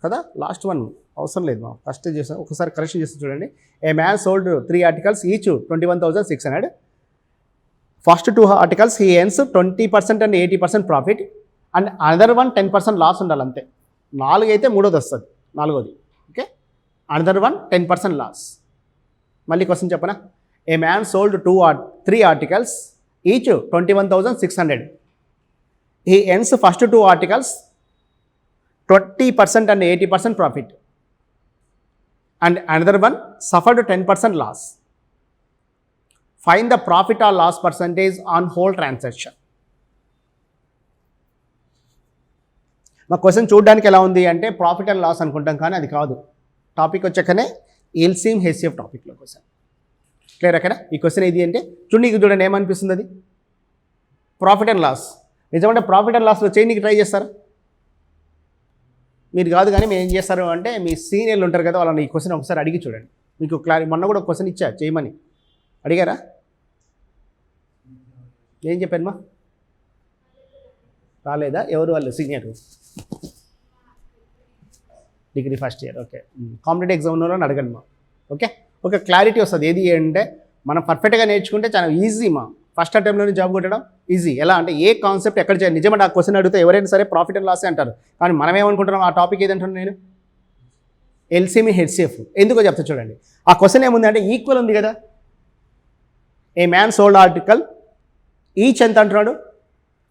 కదా, లాస్ట్ వన్ అవసరం లేదు మా ఫస్ట్ చేసాం, ఒకసారి కరెక్షన్ చేస్తే చూడండి. A man sold 3 articles each 21,600. First 2 articles he earns 20% and 80% profit, and another one 10% loss ఉండాలి అంతే. 4 అయితే 3వది వస్తుంది, 4వది. Okay, another one 10% loss. మళ్ళీ క్వశ్చన్ చెప్పనా. A man sold 3 articles each 21,600. He earns first 2 articles 20% and 80% profit, and another one suffered 10% loss. Find the profit or loss percentage on whole transaction. మా question చూడడానికి ఎలా ఉంది అంటే profit and loss అనుకుంటాం, కానీ అది కాదు. టాపిక్ వచ్చాకనే ఎల్సిఎం హెచ్సిఎఫ్ టాపిక్లో క్వశ్చన్. క్లియర్ అక్కడ ఈ క్వశ్చన్ ఏది అంటే చూడండి ఏమనిపిస్తుంది, అది ప్రాఫిట్ అండ్ లాస్. నిజమంటే ప్రాఫిట్ అండ్ లాస్లో చేయడానికి ట్రై చేస్తారా? మీరు కాదు, కానీ మీరు ఏం చేస్తారు అంటే మీ సీనియర్లు ఉంటారు కదా, వాళ్ళని ఈ క్వశ్చన్ ఒకసారి అడిగి చూడండి. మీకు క్లారిటీ. మొన్న కూడా ఒక క్వశ్చన్ ఇచ్చా చేయమని, అడిగారా? ఏం చెప్పాను మా? రాలేదా? ఎవరు వాళ్ళు? Senior degree first year. Okay, competitive exam ఉన్న వాళ్ళని అడగండి మా. ఓకే, ఒక క్లారిటీ వస్తుంది. ఏది అంటే మనం పర్ఫెక్ట్గా నేర్చుకుంటే చాలా ఈజీ మా. ఫస్ట్ అటెంప్ట్లోనే జాబ్ కొట్టడం ఈజీ. ఎలా అంటే ఏ కాన్సెప్ట్ ఎక్కడ చేయాలి. నిజమంటే ఆ క్వశ్చన్ అడిగితే ఎవరైనా సరే ప్రాఫిట్ అండ్ లాస్ అంటారు, కానీ మనం ఏమనుకుంటున్నాం ఆ టాపిక్ ఏదంటున్నాను నేను ఎల్సిఎం హెచ్సిఎఫ్. ఎందుకో చెప్తా చూడండి. ఆ క్వశ్చన్ ఏముంది అంటే ఈక్వల్ ఉంది కదా. ఏ మ్యాన్ సోల్డ్ ఆర్టికల్ ఈచ్ ఎంత అంటున్నాడు?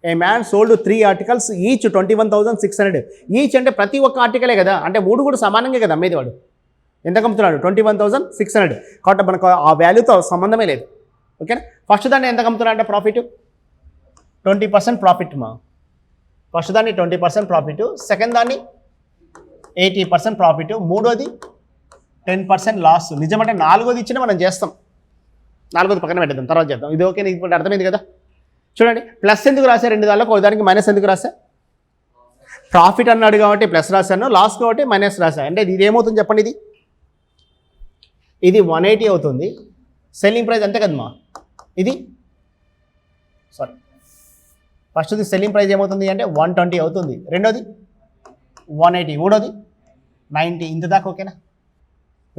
ఏ man sold 3 articles each 21,600. Each అంటే ప్రతి ఒక్క ఆర్టికలే కదా, అంటే 3 కూడా సమానంగా కదా అమ్మేది. వాడు ఎంత అమ్ముతున్నాడు? 21,600. కాబట్టి మనకు ఆ వాల్యూతో సంబంధమే లేదు. ఓకేనా? ఫస్ట్ దాన్ని ఎంత అమ్ముతున్నాడు అంటే ప్రాఫిట్ 20% ప్రాఫిట్ మా. ఫస్ట్ దాన్ని 20% ప్రాఫిట్, సెకండ్ దాన్ని 80% ప్రాఫిట్, మూడోది 10% లాస్. నిజమంటే నాలుగోది ఇచ్చినా మనం చేస్తాం, నాలుగోది పక్కన పెట్టేద్దాం, తర్వాత చేద్దాం. ఇది ఓకే, ఇప్పుడు అర్థమైంది కదా. చూడండి, ప్లస్ ఎందుకు రాశా? రెండు దానిలో ఒక దానికి మైనస్ ఎందుకు రాశా? ప్రాఫిట్ అన్నాడు కాబట్టి ప్లస్ రాశాను, లాస్ కాబట్టి మైనస్ రాశా. అంటే ఇది ఏమవుతుంది చెప్పండి? ఇది 180 అవుతుంది. సెల్లింగ్ ప్రైస్ అంతే కదమ్మా. ఇది ఫస్ట్ది సెల్లింగ్ ప్రైస్ ఏమవుతుంది అంటే 120 అవుతుంది, రెండోది 180, మూడోది 90. ఇంత దాకా ఓకేనా?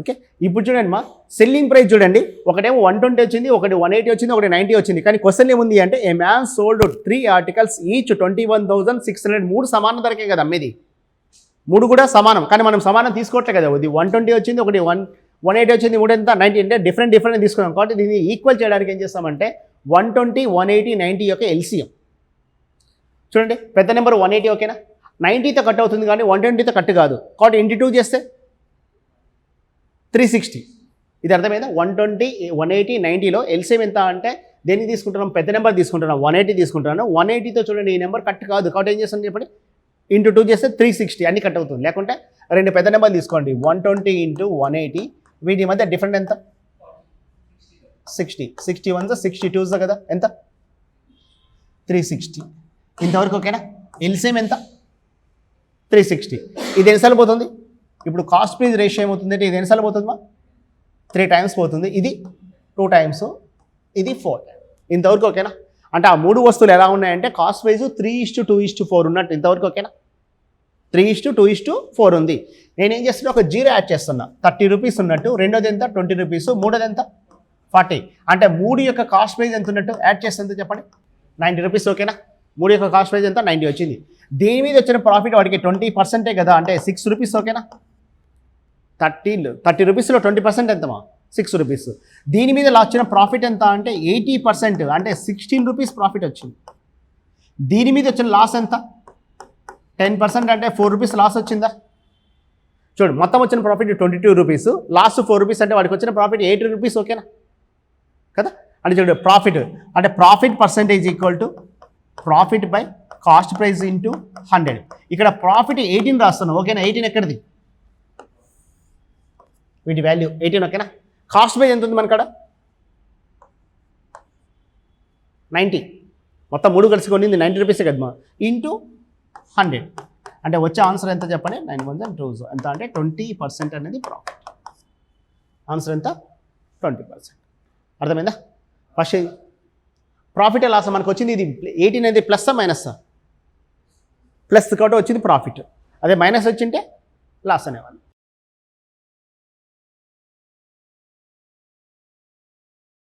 ఓకే, ఇప్పుడు చూడండి మా, సెల్లింగ్ ప్రైస్ చూడండి, ఒకటేమో 120 వచ్చింది, ఒకటి 180 వచ్చింది, ఒకటి 90 వచ్చింది. కానీ క్వశ్చన్ ఏముంది అంటే ఏ మ్యాన్ సోల్డ్ 3 ఆర్టికల్స్ ఈచ్ 21,600. 3 సమాన ధరకే కదా అమ్మేది, 3 కూడా సమానం. కానీ మనం సమానం తీసుకోవట్లే కదా. ఇది 120 వచ్చింది, ఒకటి 180 వచ్చింది, 3 ఎంత 90. అంటే డిఫరెంట్ తీసుకున్నాం. కాబట్టి దీన్ని ఈక్వల్ చేయడానికి ఏం చేస్తామంటే 120, 180, 90 యొక్క ఎల్సిఎం. చూడండి, పెద్ద నెంబర్ 180 ఓకేనా, 90తో కట్ అవుతుంది కానీ 120తో కట్ కాదు. కాబట్టి ఇంటూ 2 చేస్తే 360. ఇది అర్థమైందా? 120, 180, 90లో ఎల్సిఎం ఎంత అంటే దేన్ని తీసుకుంటున్నాం? పెద్ద నెంబర్ తీసుకుంటున్నాం, 180 తీసుకుంటున్నాను. 180తో చూడండి ఈ నెంబర్ కట్ కాదు, కాబట్టి ఏం చేస్తాను చెప్పండి, ఇంటూ 2 చేస్తే 360 అన్ని కట్ అవుతుంది. లేకుంటే రెండు పెద్ద నెంబర్లు తీసుకోండి, 120 ఇంటూ 180. వీటి మధ్య డిఫరెంట్ ఎంత? 60. 61 62 కదా, ఎంత? 360. ఇంతవరకు ఓకేనా? ఎల్సిఎం ఎంత? 360. ఇది ఎన్నిసార్లు పోతుంది? ఇప్పుడు కాస్ట్ ప్రైస్ రేషియో ఏమవుతుంది అంటే ఇది ఎన్నిసార్లు పోతుంది మా? 3 టైమ్స్ పోతుంది. ఇది 2 టైమ్స్, ఇది 4. ఇంతవరకు ఓకేనా? అంటే ఆ 3 వస్తువులు ఎలా ఉన్నాయంటే కాస్ట్ ప్రైస్ 3:2:4 ఉన్నట్టు. ఇంతవరకు ఓకేనా? 3:2:4 ఉంది. నేనేం చేస్తున్నా, ఒక 0 యాడ్ చేస్తున్నా. 30 రూపీస్ ఉన్నట్టు, రెండోది ఎంత? 20 రూపీస్, మూడోది ఎంత? 40. అంటే 3 యొక్క కాస్ట్ ప్రైస్ ఎంత ఉన్నట్టు యాడ్ చేస్తే చెప్పండి, 90 రూపీస్ ఓకేనా? 3 యొక్క కాస్ట్ ప్రైస్ ఎంత? 90 వచ్చింది. దీని మీద వచ్చిన ప్రాఫిట్ వాడికి 20% కదా, అంటే 6 రూపీస్ ఓకేనా? 30 రూపీస్లో 20% ఎంతమా? 6 రూపీస్. దీని మీద వచ్చిన ప్రాఫిట్ ఎంత అంటే 80%, అంటే 16 రూపీస్ ప్రాఫిట్ వచ్చింది. దీని మీద వచ్చిన లాస్ ఎంత? 10%, అంటే 4 రూపీస్ లాస్ వచ్చిందా? చూడు, మొత్తం వచ్చిన ప్రాఫిట్ 22 రూపీస్, లాస్ట్ 4 రూపీస్, అంటే వాడికి వచ్చిన ప్రాఫిట్ 80 రూపీస్ ఓకేనా కదా. అంటే చూడు, ప్రాఫిట్ అంటే profit percentage equal to profit by cost price into 100. ఇక్కడ ప్రాఫిట్ 18 రాస్తున్నాం ఓకేనా. 18 ఎక్కడిది? వీటి వాల్యూ 18 ఓకేనా. కాస్ట్ ప్రైస్ ఎంత ఉంది మనకాడ? 90. మొత్తం 3 కలిసి కొనింది 90 రూపీసే కదమ్మా, ఇంటూ 100. అంటే వచ్చే ఆన్సర్ ఎంత చెప్పండి? 9 1 2 ఎంత అంటే 20% అనేది ప్రాఫిట్. ఆన్సర్ ఎంత? 20%. అర్థమైందా? ఫస్ట్ ప్రాఫిట్ లాస్ మనకు వచ్చింది. ఇది 18 అనేది ప్లస్ మైనస్? ప్లస్ కాబట్టి వచ్చింది ప్రాఫిట్. అదే మైనస్ వచ్చింటే లాస్ అనేవాళ్ళు.